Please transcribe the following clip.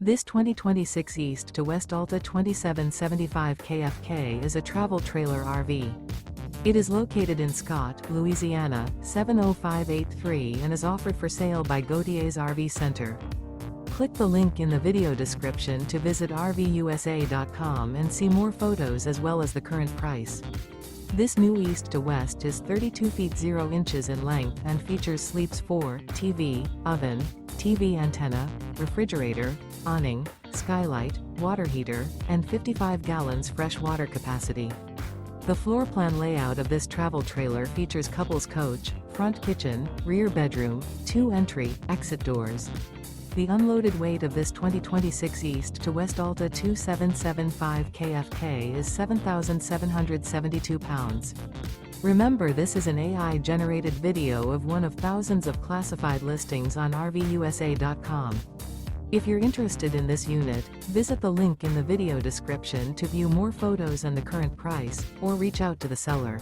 This 2026 East to West Alta 2775 KFK is a travel trailer RV. It is located in Scott, Louisiana, 70583 and is offered for sale by Gauthiers RV Center. Click the link in the video description to visit RVUSA.com and see more photos as well as the current price. This new East to West is 32 feet 0 inches in length and features sleeps 4, TV, oven, TV antenna, refrigerator, awning, skylight, water heater, and 55 gallons fresh water capacity. The floor plan layout of this travel trailer features couples coach, front kitchen, rear bedroom, 2 entry, exit doors. The unloaded weight of this 2026 East to West Alta 2775 KFK is 7,772 pounds. Remember, this is an AI-generated video of one of thousands of classified listings on RVUSA.com. If you're interested in this unit, visit the link in the video description to view more photos and the current price, or reach out to the seller.